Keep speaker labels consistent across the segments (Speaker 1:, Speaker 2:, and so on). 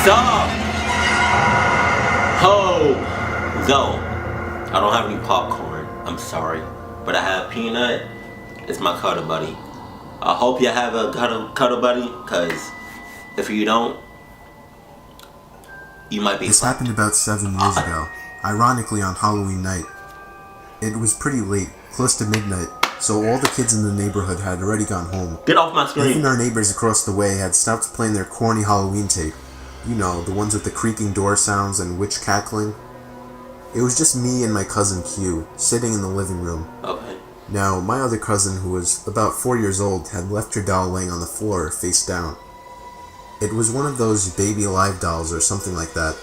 Speaker 1: Stop! Ho! No. I don't have any popcorn. I'm sorry. But I have peanut. It's my cuddle buddy. I hope you have a cuddle buddy, because if you don't, you might be.
Speaker 2: This happened about 7 years ago, ironically on Halloween night. It was pretty late, close to midnight, so all the kids in the neighborhood had already gone home.
Speaker 1: Get off my screen.
Speaker 2: Even our neighbors across the way had stopped playing their corny Halloween tape. You know, the ones with the creaking door sounds and witch cackling. It was just me and my cousin Q, sitting in the living room.
Speaker 1: Okay.
Speaker 2: Now, my other cousin, who was about 4 years old, had left her doll laying on the floor, face down. It was one of those baby alive dolls or something like that.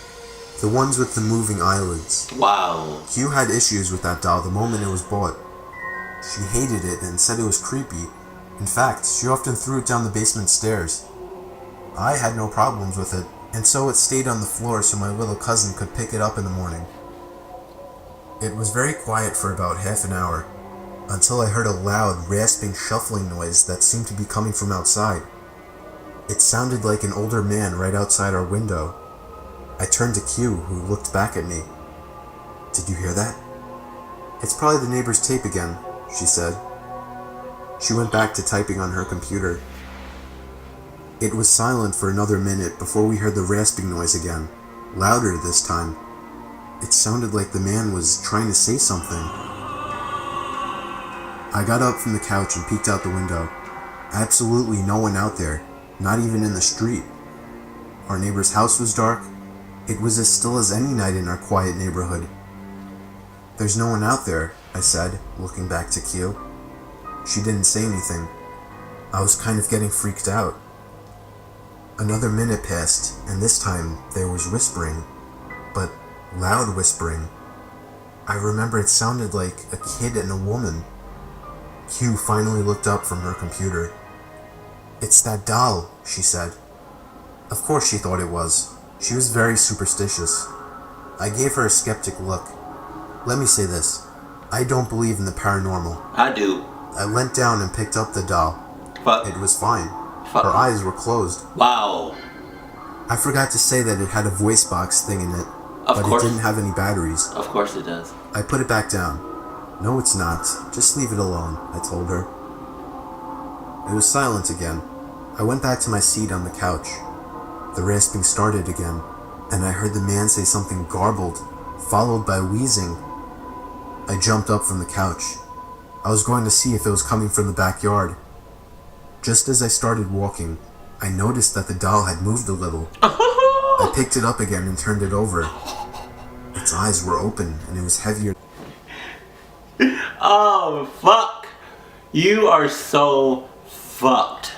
Speaker 2: The ones with the moving eyelids.
Speaker 1: Wow.
Speaker 2: Q had issues with that doll the moment it was bought. She hated it and said it was creepy. In fact, she often threw it down the basement stairs. I had no problems with it, and so it stayed on the floor so my little cousin could pick it up in the morning. It was very quiet for about half an hour, until I heard a loud, rasping, shuffling noise that seemed to be coming from outside. It sounded like an older man right outside our window. I turned to Q, who looked back at me. "Did you hear that?" "It's probably the neighbor's tape again," she said. She went back to typing on her computer. It was silent for another minute before we heard the rasping noise again, louder this time. It sounded like the man was trying to say something. I got up from the couch and peeked out the window. Absolutely no one out there, not even in the street. Our neighbor's house was dark. It was as still as any night in our quiet neighborhood. "There's no one out there," I said, looking back to Q. She didn't say anything. I was kind of getting freaked out. Another minute passed, and this time there was whispering, but loud whispering. I remember it sounded like a kid and a woman. Q finally looked up from her computer. "It's that doll," she said. Of course she thought it was. She was very superstitious. I gave her a skeptic look. Let me say this. I don't believe in the paranormal.
Speaker 1: I do.
Speaker 2: I leant down and picked up the doll.
Speaker 1: Fuck.
Speaker 2: It was fine.
Speaker 1: Fuck.
Speaker 2: Her eyes were closed.
Speaker 1: Wow.
Speaker 2: I forgot to say that it had a voice box thing in it,
Speaker 1: Of
Speaker 2: but
Speaker 1: course.
Speaker 2: it didn't have any batteries.
Speaker 1: Of course it does.
Speaker 2: I put it back down. "No, it's not. Just leave it alone," I told her. It was silent again. I went back to my seat on the couch. The rasping started again, and I heard the man say something garbled, followed by wheezing. I jumped up from the couch. I was going to see if it was coming from the backyard. Just as I started walking, I noticed that the doll had moved a little. I picked it up again and turned it over. Its eyes were open, and it was heavier.
Speaker 1: Oh, fuck. You are so fucked.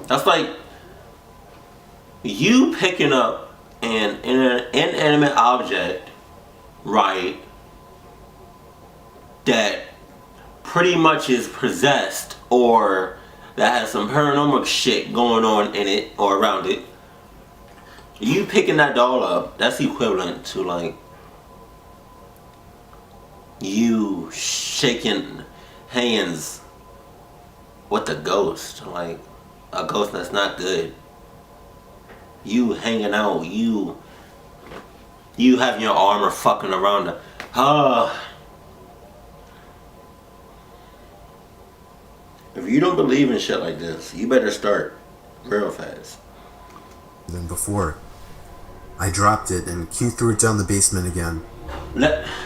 Speaker 1: That's like you picking up an inanimate object, right, that pretty much is possessed or that has some paranormal shit going on in it or around it. You picking that doll up, that's equivalent to like you shaking hands with a ghost, like a ghost that's not good. You hanging out, you having your arm or fucking around the If you don't believe in shit like this, you better start real fast.
Speaker 2: Than before. I dropped it and Q threw it down the basement again.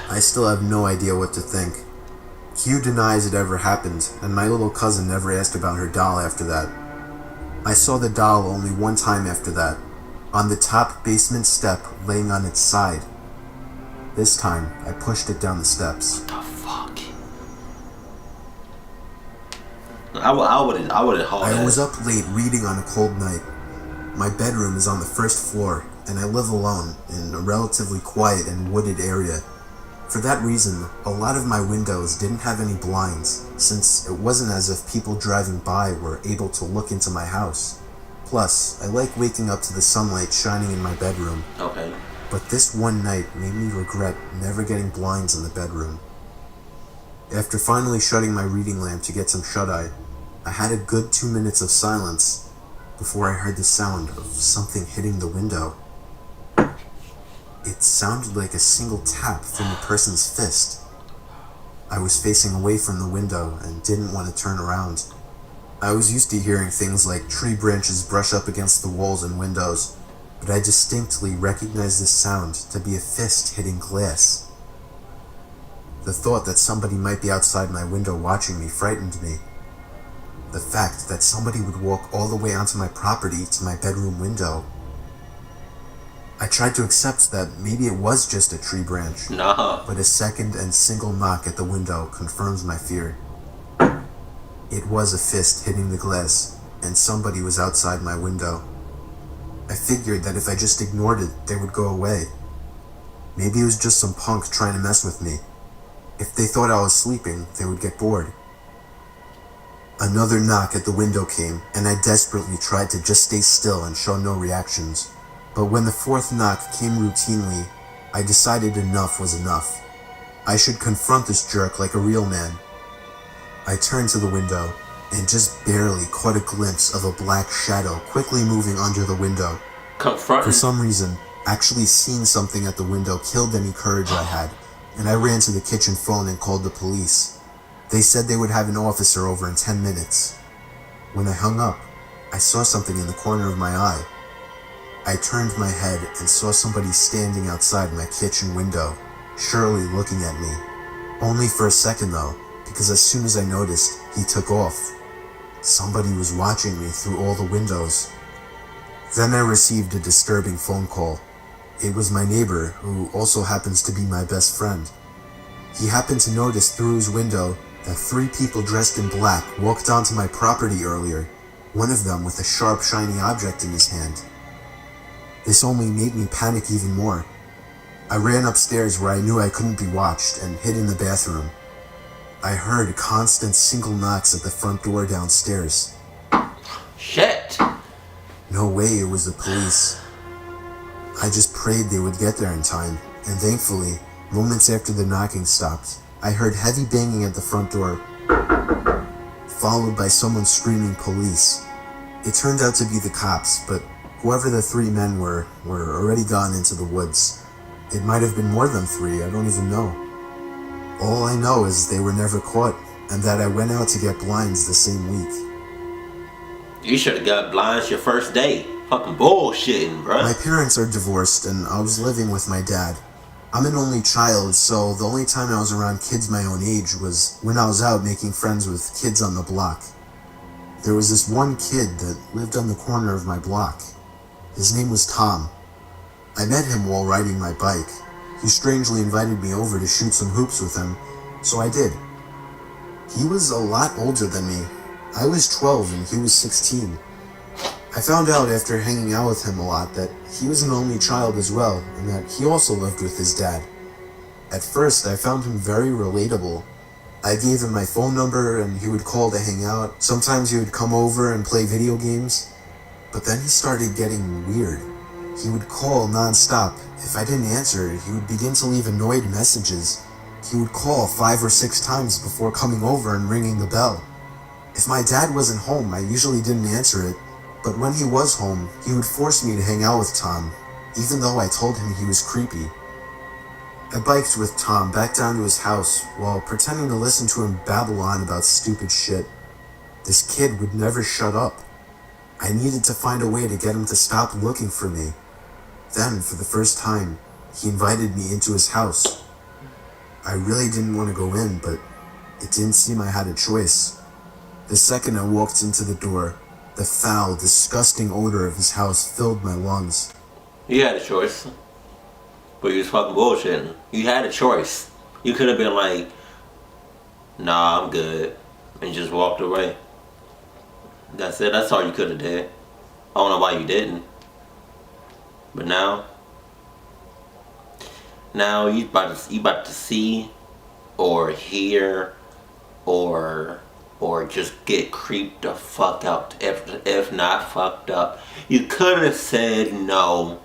Speaker 2: I still have no idea what to think. Q denies it ever happened, and my little cousin never asked about her doll after that. I saw the doll only one time after that, on the top basement step laying on its side. This time, I pushed it down the steps.
Speaker 1: What the fuck? I would've hauled
Speaker 2: I
Speaker 1: that.
Speaker 2: was up late reading on a cold night. My bedroom is on the first floor, and I live alone in a relatively quiet and wooded area. For that reason, a lot of my windows didn't have any blinds, since it wasn't as if people driving by were able to look into my house. Plus, I like waking up to the sunlight shining in my bedroom.
Speaker 1: Okay.
Speaker 2: But this one night made me regret never getting blinds in the bedroom. After finally shutting my reading lamp to get some shut-eye, I had a good 2 minutes of silence before I heard the sound of something hitting the window. It sounded like a single tap from a person's fist. I was facing away from the window and didn't want to turn around. I was used to hearing things like tree branches brush up against the walls and windows, but I distinctly recognized this sound to be a fist hitting glass. The thought that somebody might be outside my window watching me frightened me. The fact that somebody would walk all the way onto my property to my bedroom window. I tried to accept that maybe it was just a tree branch, but a second and single knock at the window confirms my fear. It was a fist hitting the glass, and somebody was outside my window. I figured that if I just ignored it, they would go away. Maybe it was just some punk trying to mess with me. If they thought I was sleeping, they would get bored. Another knock at the window came, and I desperately tried to just stay still and show no reactions. But when the fourth knock came routinely, I decided enough was enough. I should confront this jerk like a real man. I turned to the window and just barely caught a glimpse of a black shadow quickly moving under the window. For some reason, actually seeing something at the window killed any courage I had, and I ran to the kitchen phone and called the police. They said they would have an officer over in 10 minutes. When I hung up, I saw something in the corner of my eye. I turned my head and saw somebody standing outside my kitchen window, surely looking at me. Only for a second though, because as soon as I noticed, he took off. Somebody was watching me through all the windows. Then I received a disturbing phone call. It was my neighbor, who also happens to be my best friend. He happened to notice through his window that 3 people dressed in black walked onto my property earlier, one of them with a sharp, shiny object in his hand. This only made me panic even more. I ran upstairs where I knew I couldn't be watched and hid in the bathroom. I heard constant single knocks at the front door downstairs.
Speaker 1: Shit!
Speaker 2: No way it was the police. I just prayed they would get there in time, and thankfully, moments after the knocking stopped, I heard heavy banging at the front door, followed by someone screaming police. It turned out to be the cops, but whoever the 3 men were already gone into the woods. It might have been more than 3, I don't even know. All I know is they were never caught, and that I went out to get blinds the same week.
Speaker 1: You should have got blinds your first day. Fucking bullshitting, bro.
Speaker 2: My parents are divorced, and I was living with my dad. I'm an only child, so the only time I was around kids my own age was when I was out making friends with kids on the block. There was this one kid that lived on the corner of my block. His name was Tom. I met him while riding my bike. He strangely invited me over to shoot some hoops with him, so I did. He was a lot older than me. I was 12 and he was 16. I found out after hanging out with him a lot that he was an only child as well, and that he also lived with his dad. At first, I found him very relatable. I gave him my phone number and he would call to hang out. Sometimes he would come over and play video games. But then he started getting weird. He would call non-stop. If I didn't answer, he would begin to leave annoyed messages. He would call 5 or 6 times before coming over and ringing the bell. If my dad wasn't home, I usually didn't answer it, but when he was home, he would force me to hang out with Tom, even though I told him he was creepy. I biked with Tom back down to his house while pretending to listen to him babble on about stupid shit. This kid would never shut up. I needed to find a way to get him to stop looking for me. Then, for the first time, he invited me into his house. I really didn't want to go in, but it didn't seem I had a choice. The second I walked into the door, the foul, disgusting odor of his house filled my lungs.
Speaker 1: You had a choice. But you was fucking bullshitting. You had a choice. You could have been like, nah, I'm good, and just walked away. That's it. That's all you could have did. I don't know why you didn't. But now you about to see or hear or just get creeped the fuck out, if not fucked up. You could have said no,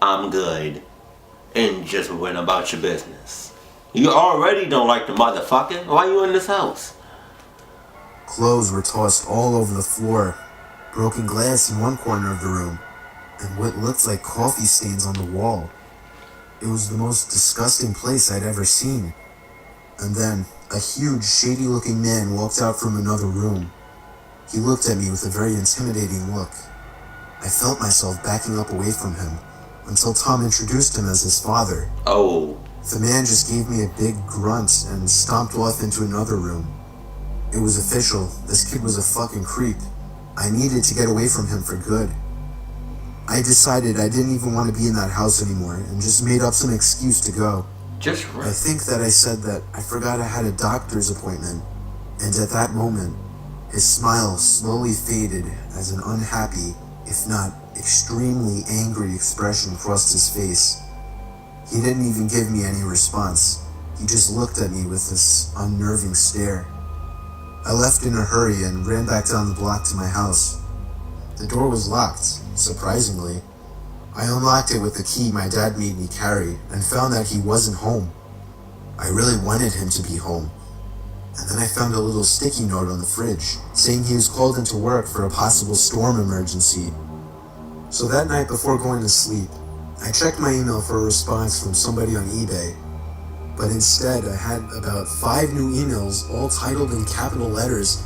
Speaker 1: I'm good, and just went about your business. You already don't like the motherfucker. Why you in this house?
Speaker 2: Clothes were tossed all over the floor, broken glass in one corner of the room, and what looked like coffee stains on the wall. It was the most disgusting place I'd ever seen. And then, a huge, shady-looking man walked out from another room. He looked at me with a very intimidating look. I felt myself backing up away from him, until Tom introduced him as his father.
Speaker 1: Oh.
Speaker 2: The man just gave me a big grunt and stomped off into another room. It was official. This kid was a fucking creep. I needed to get away from him for good. I decided I didn't even want to be in that house anymore and just made up some excuse to go. I think that I said that I forgot I had a doctor's appointment, and at that moment, his smile slowly faded as an unhappy, if not extremely angry expression crossed his face. He didn't even give me any response. He just looked at me with this unnerving stare. I left in a hurry and ran back down the block to my house. The door was locked, surprisingly. I unlocked it with the key my dad made me carry and found that he wasn't home. I really wanted him to be home. And then I found a little sticky note on the fridge saying he was called into work for a possible storm emergency. So that night before going to sleep, I checked my email for a response from somebody on eBay. But instead, I had about 5 new emails, all titled in capital letters,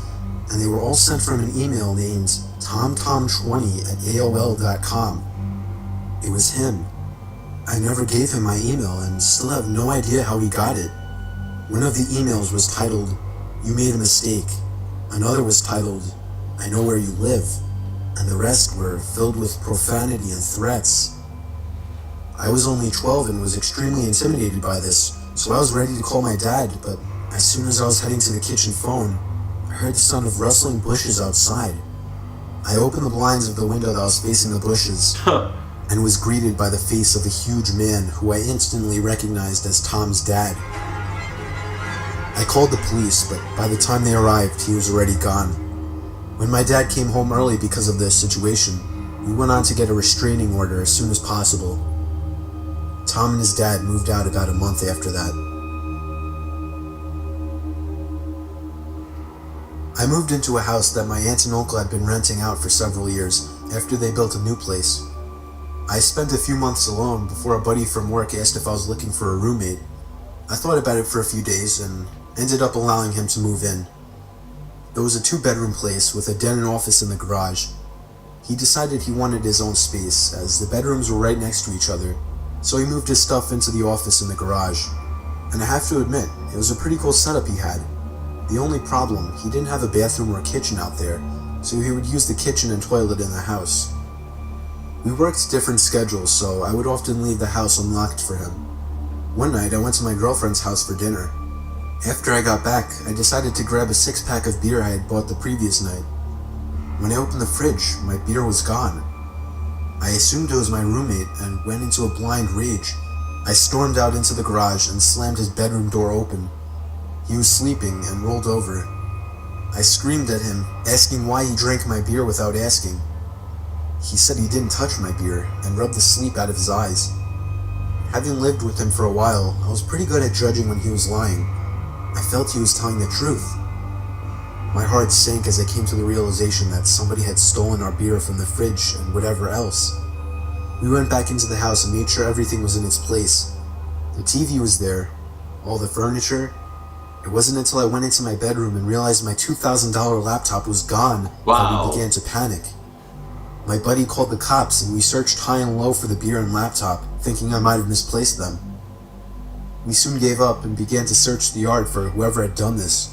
Speaker 2: and they were all sent from an email named tomtom20@aol.com. It was him. I never gave him my email and still have no idea how he got it. One of the emails was titled, "You made a mistake." Another was titled, "I know where you live." And the rest were filled with profanity and threats. I was only 12 and was extremely intimidated by this, so I was ready to call my dad, but as soon as I was heading to the kitchen phone, I heard the sound of rustling bushes outside. I opened the blinds of the window that was facing the bushes, and was greeted by the face of a huge man who I instantly recognized as Tom's dad. I called the police, but by the time they arrived, he was already gone. When my dad came home early because of this situation, we went on to get a restraining order as soon as possible. Tom and his dad moved out about a month after that. I moved into a house that my aunt and uncle had been renting out for several years after they built a new place. I spent a few months alone before a buddy from work asked if I was looking for a roommate. I thought about it for a few days and ended up allowing him to move in. It was a 2-bedroom place with a den and office in the garage. He decided he wanted his own space as the bedrooms were right next to each other, so he moved his stuff into the office in the garage. And I have to admit, it was a pretty cool setup he had. The only problem, he didn't have a bathroom or kitchen out there, so he would use the kitchen and toilet in the house. We worked different schedules, so I would often leave the house unlocked for him. One night, I went to my girlfriend's house for dinner. After I got back, I decided to grab a 6-pack of beer I had bought the previous night. When I opened the fridge, my beer was gone. I assumed it was my roommate and went into a blind rage. I stormed out into the garage and slammed his bedroom door open. He was sleeping and rolled over. I screamed at him, asking why he drank my beer without asking. He said he didn't touch my beer and rubbed the sleep out of his eyes. Having lived with him for a while, I was pretty good at judging when he was lying. I felt he was telling the truth. My heart sank as I came to the realization that somebody had stolen our beer from the fridge and whatever else. We went back into the house and made sure everything was in its place. The TV was there, all the furniture. It wasn't until I went into my bedroom and realized my $2,000 laptop was gone that we began to panic. My buddy called the cops and we searched high and low for the beer and laptop, thinking I might have misplaced them. We soon gave up and began to search the yard for whoever had done this.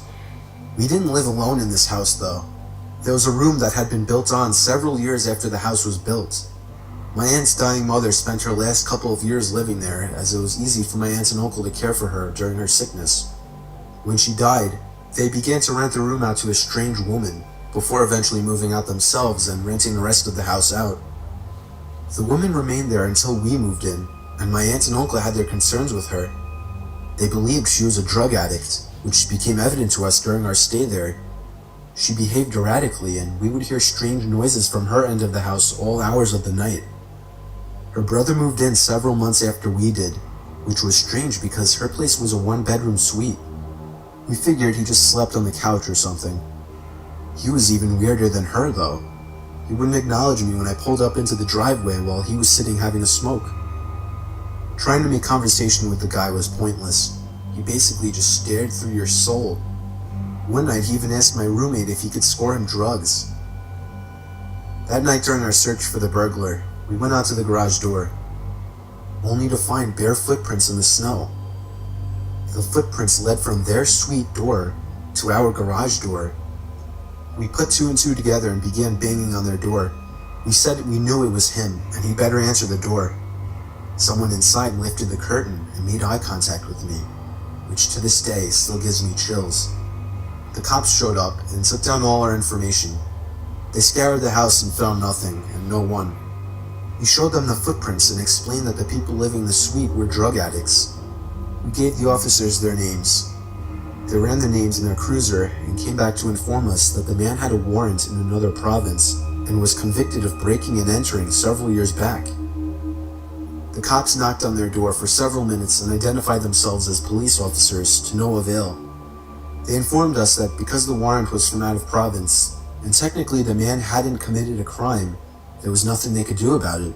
Speaker 2: We didn't live alone in this house, though. There was a room that had been built on several years after the house was built. My aunt's dying mother spent her last couple of years living there, as it was easy for my aunt and uncle to care for her during her sickness. When she died, they began to rent the room out to a strange woman, before eventually moving out themselves and renting the rest of the house out. The woman remained there until we moved in, and my aunt and uncle had their concerns with her. They believed she was a drug addict, which became evident to us during our stay there. She behaved erratically, and we would hear strange noises from her end of the house all hours of the night. Her brother moved in several months after we did, which was strange because her place was a 1-bedroom suite. We figured he just slept on the couch or something. He was even weirder than her, though. He wouldn't acknowledge me when I pulled up into the driveway while he was sitting having a smoke. Trying to make conversation with the guy was pointless. He basically just stared through your soul. One night he even asked my roommate if he could score him drugs. That night during our search for the burglar, we went out to the garage door, only to find bare footprints in the snow. The footprints led from their suite door to our garage door. We put two and two together and began banging on their door. We said we knew it was him, and he better answer the door. Someone inside lifted the curtain and made eye contact with me, which to this day still gives me chills. The cops showed up and took down all our information. They scoured the house and found nothing, and no one. We showed them the footprints and explained that the people living in the suite were drug addicts. We gave the officers their names. They ran the names in their cruiser and came back to inform us that the man had a warrant in another province and was convicted of breaking and entering several years back. The cops knocked on their door for several minutes and identified themselves as police officers to no avail. They informed us that because the warrant was from out of province, and technically the man hadn't committed a crime, there was nothing they could do about it.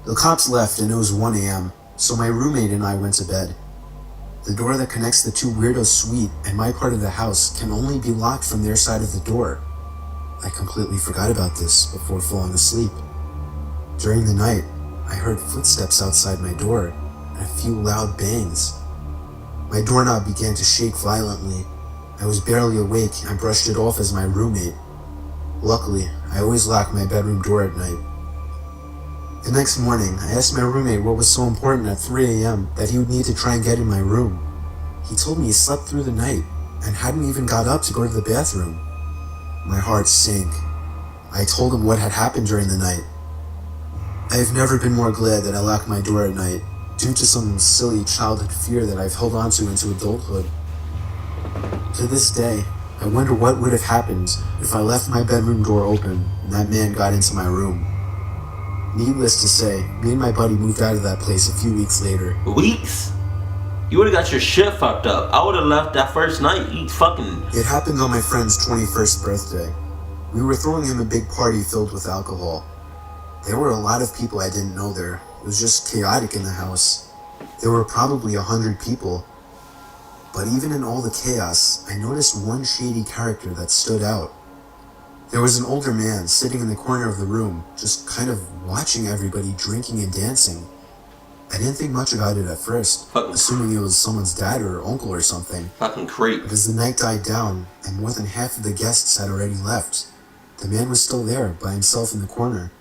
Speaker 2: The cops left and it was 1 a.m., so my roommate and I went to bed. The door that connects the two weirdos' suite and my part of the house can only be locked from their side of the door. I completely forgot about this before falling asleep. During the night, I heard footsteps outside my door and a few loud bangs. My doorknob began to shake violently. I was barely awake and brushed it off as my roommate. Luckily, I always lock my bedroom door at night. The next morning, I asked my roommate what was so important at 3 a.m. that he would need to try and get in my room. He told me he slept through the night and hadn't even got up to go to the bathroom. My heart sank. I told him what had happened during the night. I have never been more glad that I locked my door at night, due to some silly childhood fear that I've held onto into adulthood. To this day, I wonder what would have happened if I left my bedroom door open and that man got into my room. Needless to say, me and my buddy moved out of that place a few weeks later.
Speaker 1: Weeks? You would've got your shit fucked up. I would've left that first night.
Speaker 2: It happened on my friend's 21st birthday. We were throwing him a big party filled with alcohol. There were a lot of people I didn't know there. It was just chaotic in the house. There were probably 100 people. But even in all the chaos, I noticed one shady character that stood out. There was an older man sitting in the corner of the room, just kind of watching everybody drinking and dancing. I didn't think much about it at first, assuming it was someone's dad or uncle or something.
Speaker 1: Fucking creep.
Speaker 2: But as the night died down, and more than half of the guests had already left, the man was still there, by himself in the corner.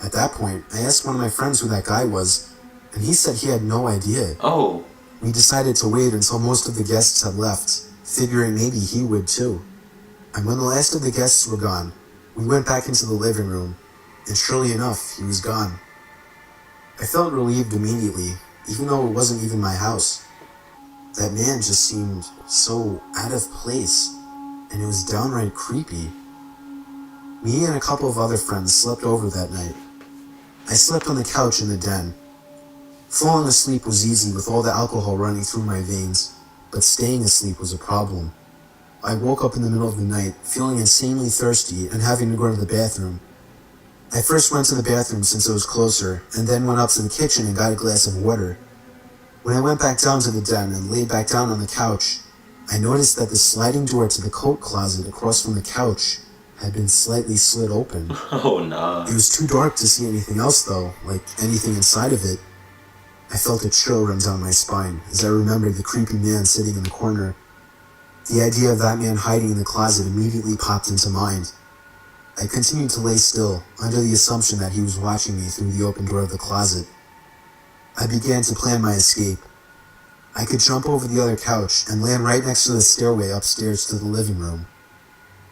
Speaker 2: At that point, I asked one of my friends who that guy was, and he said he had no idea.
Speaker 1: Oh.
Speaker 2: We decided to wait until most of the guests had left, figuring maybe he would too. And when the last of the guests were gone, we went back into the living room, and surely enough, he was gone. I felt relieved immediately, even though it wasn't even my house. That man just seemed so out of place, and it was downright creepy. Me and a couple of other friends slept over that night. I slept on the couch in the den. Falling asleep was easy with all the alcohol running through my veins, but staying asleep was a problem. I woke up in the middle of the night, feeling insanely thirsty and having to go to the bathroom. I first went to the bathroom since it was closer, and then went up to the kitchen and got a glass of water. When I went back down to the den and laid back down on the couch, I noticed that the sliding door to the coat closet across from the couch had been slightly slit open.
Speaker 1: Oh, nah.
Speaker 2: It was too dark to see anything else though, like anything inside of it. I felt a chill run down my spine as I remembered the creepy man sitting in the corner. The idea of that man hiding in the closet immediately popped into mind. I continued to lay still, under the assumption that he was watching me through the open door of the closet. I began to plan my escape. I could jump over the other couch and land right next to the stairway upstairs to the living room,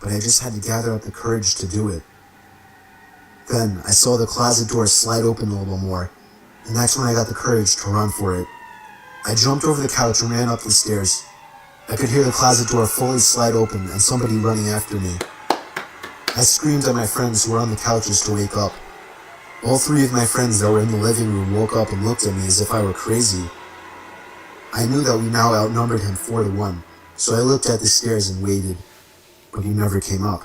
Speaker 2: but I just had to gather up the courage to do it. Then I saw the closet door slide open a little more, and that's when I got the courage to run for it. I jumped over the couch and ran up the stairs. I could hear the closet door fully slide open and somebody running after me. I screamed at my friends who were on the couches to wake up. All three of my friends that were in the living room woke up and looked at me as if I were crazy. I knew that we now outnumbered him 4-1, so I looked at the stairs and waited. but he never came up.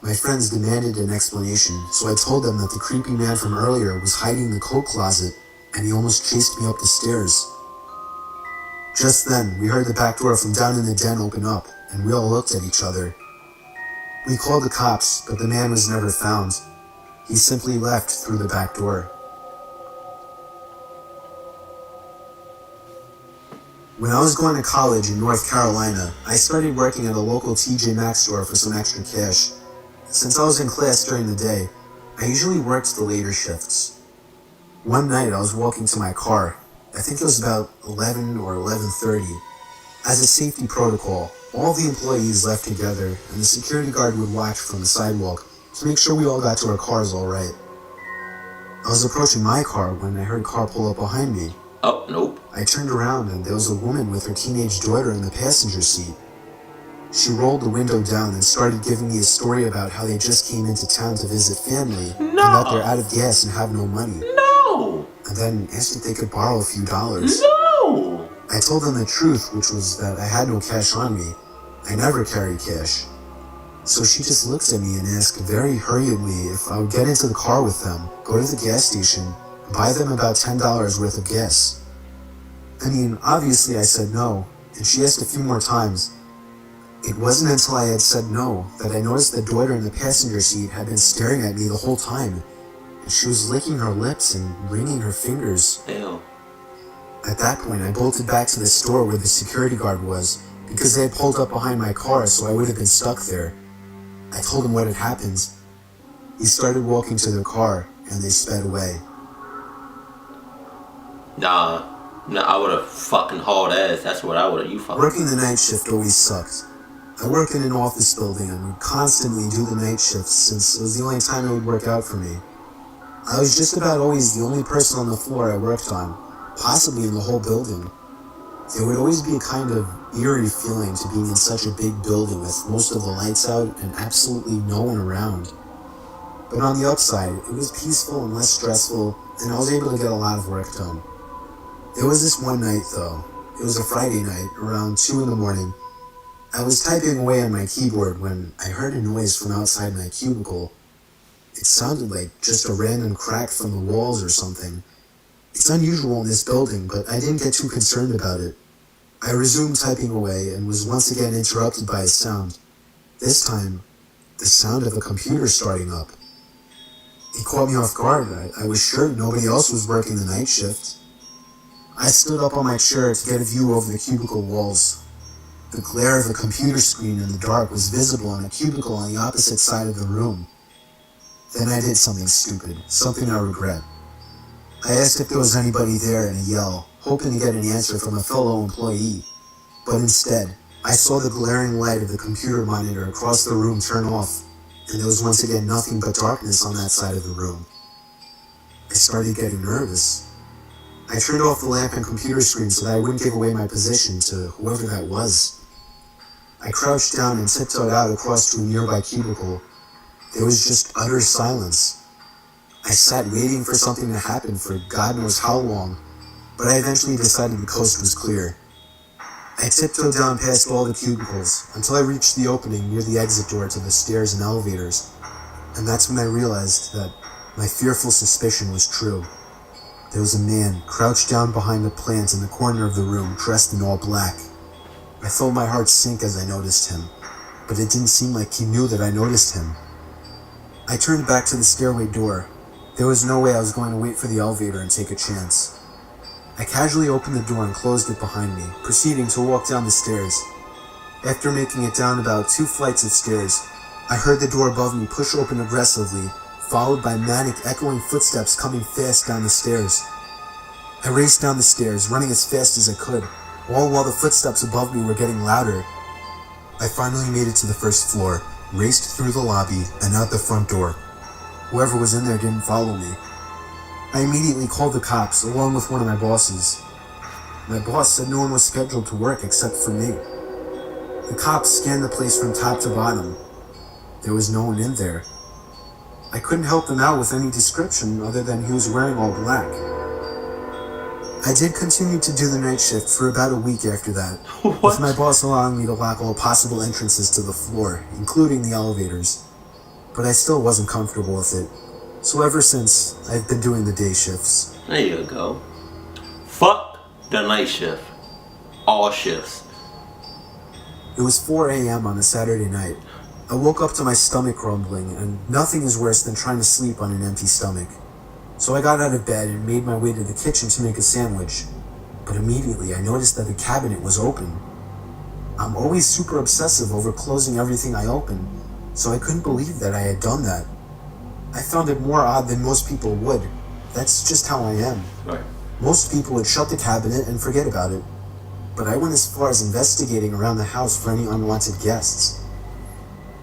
Speaker 2: My friends demanded an explanation, so I told them that the creepy man from earlier was hiding in the coat closet, and he almost chased me up the stairs. Just then, we heard the back door from down in the den open up, and we all looked at each other. We called the cops, but the man was never found. He simply left through the back door. When I was going to college in North Carolina, I started working at a local TJ Maxx store for some extra cash. Since I was in class during the day, I usually worked the later shifts. One night I was walking to my car. I think it was about 11 or 11:30. As a safety protocol, all the employees left together and the security guard would watch from the sidewalk to make sure we all got to our cars all right. I was approaching my car when I heard a car pull up behind me.
Speaker 1: Oh, nope.
Speaker 2: I turned around and there was a woman with her teenage daughter in the passenger seat. She rolled the window down and started giving me a story about how they just came into town to visit family and that they're out of gas and have no money.
Speaker 1: No!
Speaker 2: And then asked if they could borrow a few dollars.
Speaker 1: No!
Speaker 2: I told them the truth, which was that I had no cash on me. I never carry cash. So she just looked at me and asked very hurriedly if I would get into the car with them, go to the gas station, and buy them about $10 worth of gas. I mean, obviously I said no, and she asked a few more times. It wasn't until I had said no that I noticed the daughter in the passenger seat had been staring at me the whole time, and she was licking her lips and wringing her fingers.
Speaker 1: Ew.
Speaker 2: At that point, I bolted back to the store where the security guard was, because they had pulled up behind my car, so I would have been stuck there. I told him what had happened. He started walking to their car, and they sped away.
Speaker 1: Nah, I would have fucking hauled ass. That's what I would have. You fucking.
Speaker 2: Working the night shift always sucked. I work in an office building and would constantly do the night shifts since it was the only time it would work out for me. I was just about always the only person on the floor I worked on, possibly in the whole building. There would always be a kind of eerie feeling to being in such a big building with most of the lights out and absolutely no one around. But on the upside, it was peaceful and less stressful, and I was able to get a lot of work done. There was this one night though. It was a Friday night, around 2 in the morning. I was typing away on my keyboard when I heard a noise from outside my cubicle. It sounded like just a random crack from the walls or something. It's unusual in this building, but I didn't get too concerned about it. I resumed typing away and was once again interrupted by a sound. This time, the sound of a computer starting up. It caught me off guard. I was sure nobody else was working the night shift. I stood up on my chair to get a view over the cubicle walls. The glare of a computer screen in the dark was visible in a cubicle on the opposite side of the room. Then I did something stupid, something I regret. I asked if there was anybody there in a yell, hoping to get an answer from a fellow employee. But instead, I saw the glaring light of the computer monitor across the room turn off, and there was once again nothing but darkness on that side of the room. I started getting nervous. I turned off the lamp and computer screen so that I wouldn't give away my position to whoever that was. I crouched down and tiptoed out across to a nearby cubicle. There was just utter silence. I sat waiting for something to happen for God knows how long, but I eventually decided the coast was clear. I tiptoed down past all the cubicles until I reached the opening near the exit door to the stairs and elevators, and that's when I realized that my fearful suspicion was true. There was a man crouched down behind a plant in the corner of the room, dressed in all black. I felt my heart sink as I noticed him, but it didn't seem like he knew that I noticed him. I turned back to the stairway door. There was no way I was going to wait for the elevator and take a chance. I casually opened the door and closed it behind me, proceeding to walk down the stairs. After making it down about 2 flights of stairs, I heard the door above me push open aggressively, followed by manic echoing footsteps coming fast down the stairs. I raced down the stairs, running as fast as I could, all while the footsteps above me were getting louder. I finally made it to the first floor, raced through the lobby, and out the front door. Whoever was in there didn't follow me. I immediately called the cops, along with one of my bosses. My boss said no one was scheduled to work except for me. The cops scanned the place from top to bottom. There was no one in there. I couldn't help them out with any description other than he was wearing all black. I did continue to do the night shift for about a week after that,
Speaker 1: What?
Speaker 2: with my boss allowing me to lock all possible entrances to the floor, including the elevators. But I still wasn't comfortable with it, so ever since, I've been doing the day shifts.
Speaker 1: There you go. Fuck the night shift. All shifts.
Speaker 2: It was 4 a.m. on a Saturday night. I woke up to my stomach rumbling, and nothing is worse than trying to sleep on an empty stomach. So I got out of bed and made my way to the kitchen to make a sandwich. But immediately I noticed that the cabinet was open. I'm always super obsessive over closing everything I open, so I couldn't believe that I had done that. I found it more odd than most people would. That's just how I am.
Speaker 1: Right.
Speaker 2: Most people would shut the cabinet and forget about it. But I went as far as investigating around the house for any unwanted guests.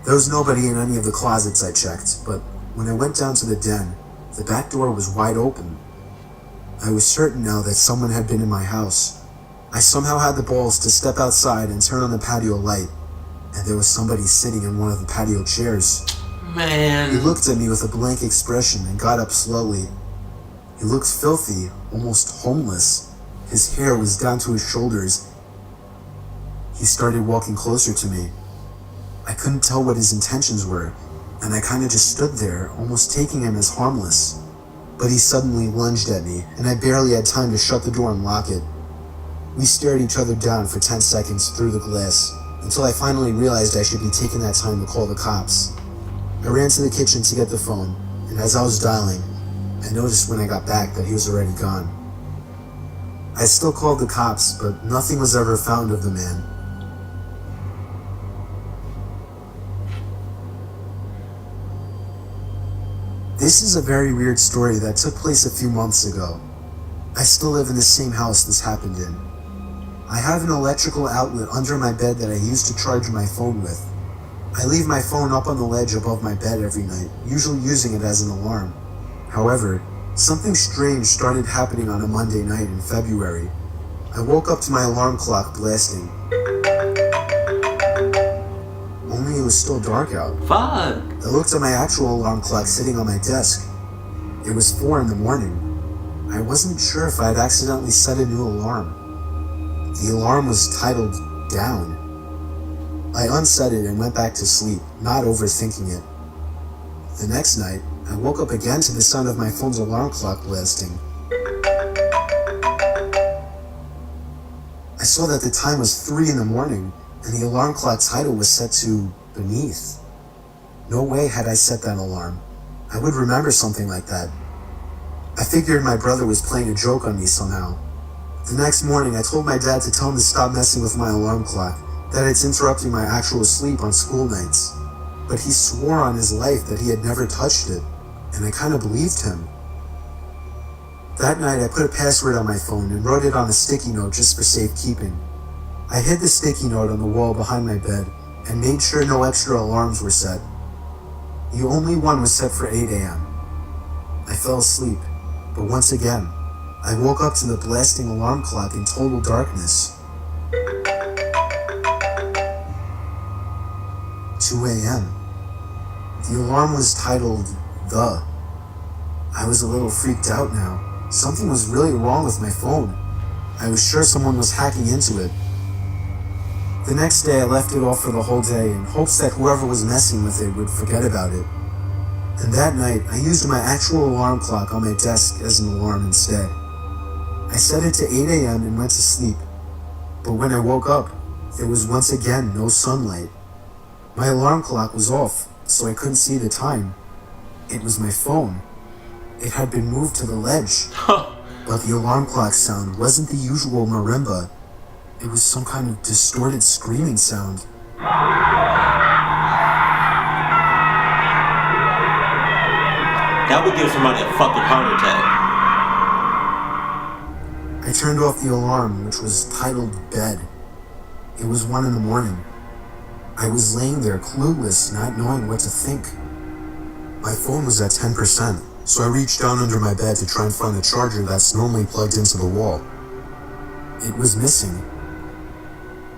Speaker 2: There was nobody in any of the closets I checked, but when I went down to the den, the back door was wide open. I was certain now that someone had been in my house. I somehow had the balls to step outside and turn on the patio light, and there was somebody sitting in one of the patio chairs.
Speaker 1: Man.
Speaker 2: He looked at me with a blank expression and got up slowly. He looked filthy, almost homeless. His hair was down to his shoulders. He started walking closer to me. I couldn't tell what his intentions were, and I kind of just stood there, almost taking him as harmless. But he suddenly lunged at me, and I barely had time to shut the door and lock it. We stared each other down for 10 seconds through the glass, until I finally realized I should be taking that time to call the cops. I ran to the kitchen to get the phone, and as I was dialing, I noticed when I got back that he was already gone. I still called the cops, but nothing was ever found of the man. This is a very weird story that took place a few months ago. I still live in the same house this happened in. I have an electrical outlet under my bed that I use to charge my phone with. I leave my phone up on the ledge above my bed every night, usually using it as an alarm. However, something strange started happening on a Monday night in February. I woke up to my alarm clock blasting. Only it was still dark out.
Speaker 1: Fuck.
Speaker 2: I looked at my actual alarm clock sitting on my desk. It was 4 in the morning. I wasn't sure if I had accidentally set a new alarm. The alarm was titled Down. I unset it and went back to sleep, not overthinking it. The next night, I woke up again to the sound of my phone's alarm clock blasting. I saw that the time was 3 in the morning, and the alarm clock title was set to Beneath. No way had I set that alarm. I would remember something like that. I figured my brother was playing a joke on me somehow. The next morning, I told my dad to tell him to stop messing with my alarm clock, that it's interrupting my actual sleep on school nights. But he swore on his life that he had never touched it, and I kind of believed him. That night, I put a password on my phone and wrote it on a sticky note just for safekeeping. I hid the sticky note on the wall behind my bed and made sure no extra alarms were set. The only one was set for 8 a.m. I fell asleep, but once again, I woke up to the blasting alarm clock in total darkness. 2 a.m. The alarm was titled The. I was a little freaked out now. Something was really wrong with my phone. I was sure someone was hacking into it. The next day I left it off for the whole day in hopes that whoever was messing with it would forget about it. And that night I used my actual alarm clock on my desk as an alarm instead. I set it to 8 a.m. and went to sleep. But when I woke up, there was once again no sunlight. My alarm clock was off, so I couldn't see the time. It was my phone. It had been moved to the ledge. But the alarm clock sound wasn't the usual marimba. It was some kind of distorted screaming sound.
Speaker 1: That would give somebody a fucking heart attack.
Speaker 2: I turned off the alarm, which was titled Bed. It was 1 in the morning. I was laying there clueless, not knowing what to think. My phone was at 10%, so I reached down under my bed to try and find the charger that's normally plugged into the wall. It was missing.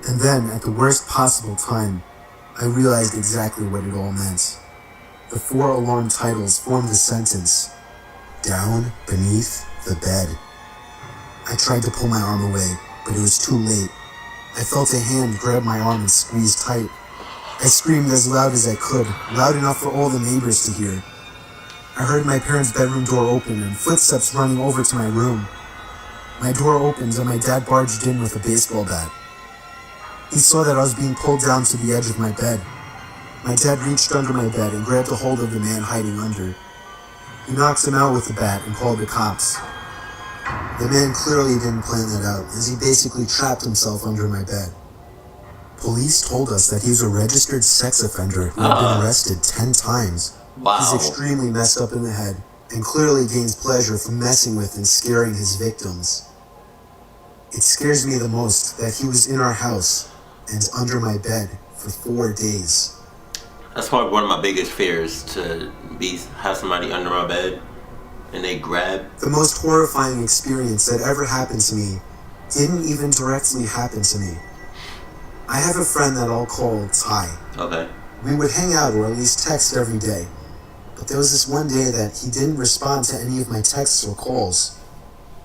Speaker 2: And then, at the worst possible time, I realized exactly what it all meant. The 4 alarm titles formed the sentence, Down beneath the bed. I tried to pull my arm away, but it was too late. I felt a hand grab my arm and squeeze tight. I screamed as loud as I could, loud enough for all the neighbors to hear. I heard my parents' bedroom door open and footsteps running over to my room. My door opened and my dad barged in with a baseball bat. He saw that I was being pulled down to the edge of my bed. My dad reached under my bed and grabbed a hold of the man hiding under. He knocked him out with the bat and called the cops. The man clearly didn't plan that out, as he basically trapped himself under my bed. Police told us that he was a registered sex offender who had been arrested 10 times.
Speaker 1: Wow.
Speaker 2: He's extremely messed up in the head, and clearly gains pleasure from messing with and scaring his victims. It scares me the most that he was in our house and under my bed for 4 days.
Speaker 1: That's probably one of my biggest fears, to have somebody under my bed and they grab.
Speaker 2: The most horrifying experience that ever happened to me didn't even directly happen to me. I have a friend that I'll call Ty.
Speaker 1: Okay.
Speaker 2: We would hang out or at least text every day. But there was this one day that he didn't respond to any of my texts or calls.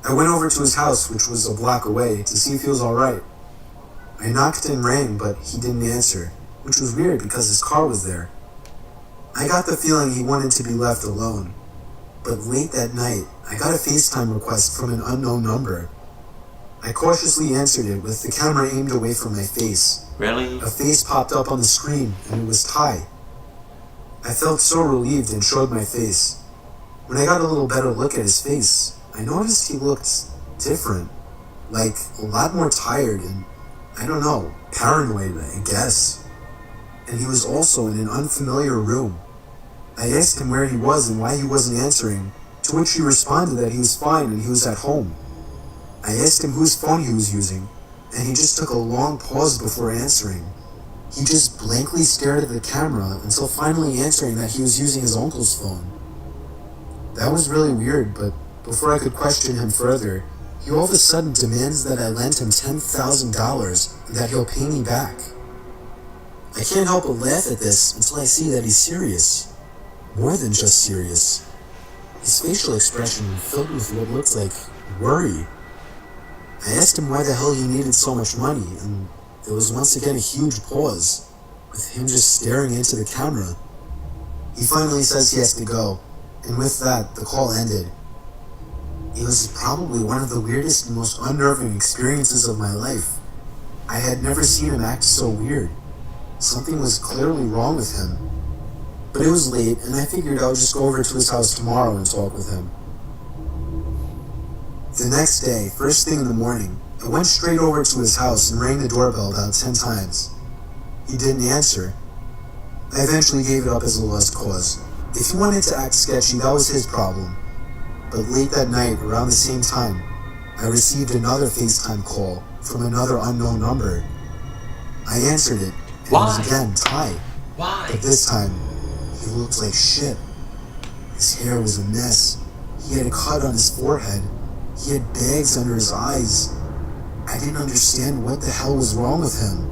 Speaker 2: I went over to his house, which was a block away, to see if he was alright. I knocked and rang, but he didn't answer, which was weird because his car was there. I got the feeling he wanted to be left alone. But late that night, I got a FaceTime request from an unknown number. I cautiously answered it with the camera aimed away from my face.
Speaker 1: Really?
Speaker 2: A face popped up on the screen, and it was Ty. I felt so relieved and showed my face. When I got a little better look at his face, I noticed he looked different. Like, a lot more tired and, I don't know, paranoid, I guess. And he was also in an unfamiliar room. I asked him where he was and why he wasn't answering, to which he responded that he was fine and he was at home. I asked him whose phone he was using, and he just took a long pause before answering. He just blankly stared at the camera until finally answering that he was using his uncle's phone. That was really weird, but before I could question him further, he all of a sudden demands that I lend him $10,000 and that he'll pay me back. I can't help but laugh at this until I see that he's serious. More than just serious. His facial expression filled with what looked like worry. I asked him why the hell he needed so much money, and there was once again a huge pause, with him just staring into the camera. He finally says he has to go, and with that, the call ended. It was probably one of the weirdest and most unnerving experiences of my life. I had never seen him act so weird. Something was clearly wrong with him. But it was late, and I figured I would just go over to his house tomorrow and talk with him. The next day, first thing in the morning, I went straight over to his house and rang the doorbell about 10 times. He didn't answer. I eventually gave it up as a lost cause. If he wanted to act sketchy, that was his problem. But late that night, around the same time, I received another FaceTime call from another unknown number. I answered it, and
Speaker 1: Why?
Speaker 2: it was again Ty.
Speaker 1: Why?
Speaker 2: But this time, he looked like shit. His hair was a mess. He had a cut on his forehead. He had bags under his eyes. I didn't understand what the hell was wrong with him.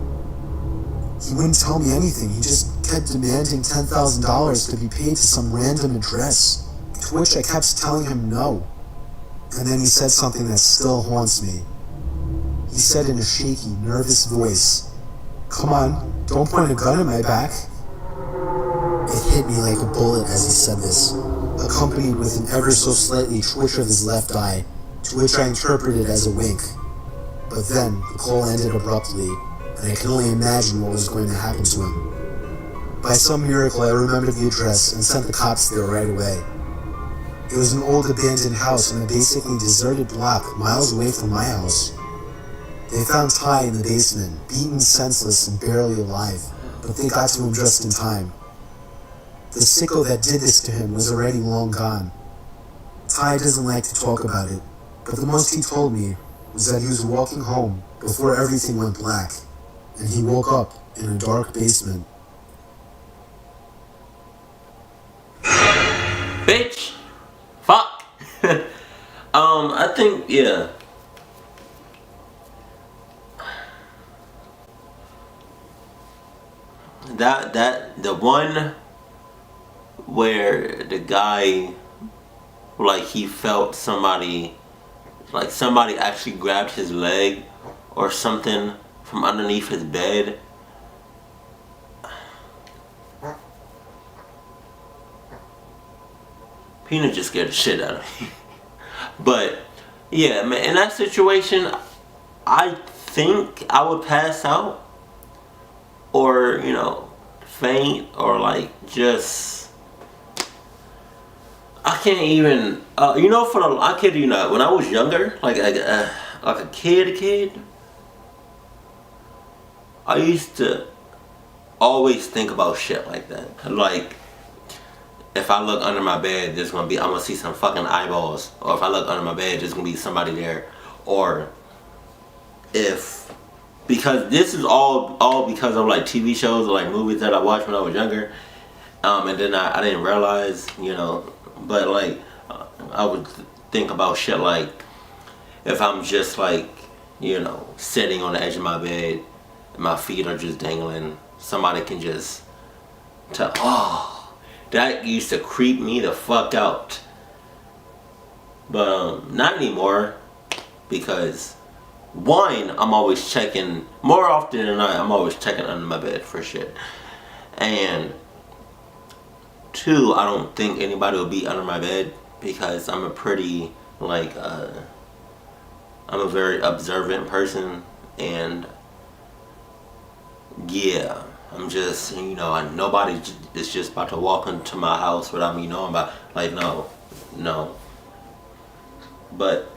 Speaker 2: He wouldn't tell me anything. He just kept demanding $10,000 to be paid to some random address, to which I kept telling him no. And then he said something that still haunts me. He said in a shaky, nervous voice, "Come on, don't point a gun at my back." It hit me like a bullet as he said this, accompanied with an ever so slightly twitch of his left eye, to which I interpreted as a wink. But then, the call ended abruptly, and I can only imagine what was going to happen to him. By some miracle, I remembered the address and sent the cops there right away. It was an old abandoned house on a basically deserted block miles away from my house. They found Ty in the basement, beaten senseless and barely alive, but they got to him just in time. The sicko that did this to him was already long gone. Ty doesn't like to talk about it, but the most he told me was that he was walking home before everything went black, and he woke up in a dark basement.
Speaker 1: Bitch! Fuck! I think, yeah. The one where the guy, like, he felt somebody like somebody actually grabbed his leg or something from underneath his bed. Peanut just scared the shit out of me. But yeah, man, in that situation, I think I would pass out, or you know, faint, or like just I can't even. You know, I kid you not, when I was younger, like a kid, I used to always think about shit like that. Like, if I look under my bed, I'm gonna see some fucking eyeballs. Or if I look under my bed, there's gonna be somebody there. Or because this is all because of like TV shows or like movies that I watched when I was younger. And then I didn't realize, you know, but like, I would think about shit like, if I'm just like, you know, sitting on the edge of my bed, and my feet are just dangling, somebody can just tell, oh, that used to creep me the fuck out. But not anymore, because one, I'm always checking, more often than not, I'm always checking under my bed for shit. And two, I don't think anybody will be under my bed, because I'm a pretty, like, I'm a very observant person, and yeah, I'm just, you know, nobody is just about to walk into my house without me knowing about, like, no. But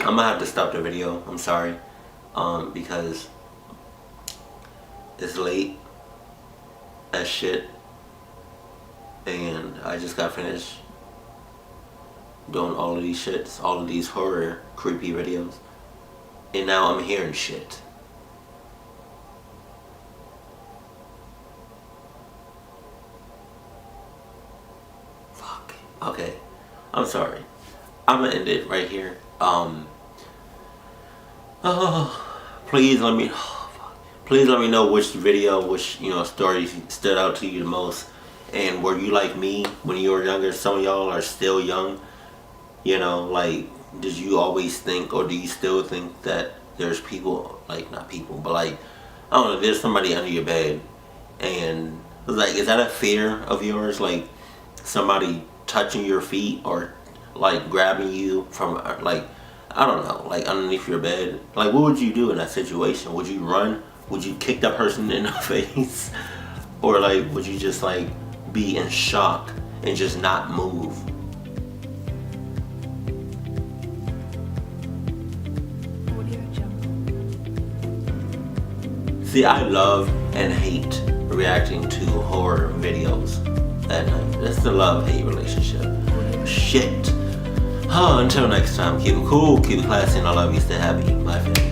Speaker 1: I'm gonna have to stop the video. I'm sorry, because it's late as shit, and I just got finished doing all of these shits, all of these horror, creepy videos, and now I'm hearing shit. Fuck. Okay, I'm sorry. I'm gonna end it right here. Please let me know which video, which, you know, story stood out to you the most, and were you like me when you were younger? Some of y'all are still young, you know, like, did you always think, or do you still think that there's people, like, not people, but like, I don't know, there's somebody under your bed, and like, is that a fear of yours, like somebody touching your feet, or like grabbing you from, like, I don't know, like underneath your bed? Like, what would you do in that situation? Would you run? Would you kick that person in the face? Or like, would you just like be in shock and just not move? See, I love and hate reacting to horror videos at night. That's the love-hate relationship. Shit. Until next time, keep it cool, keep it classy, and I love you. Stay happy. Bye, fam.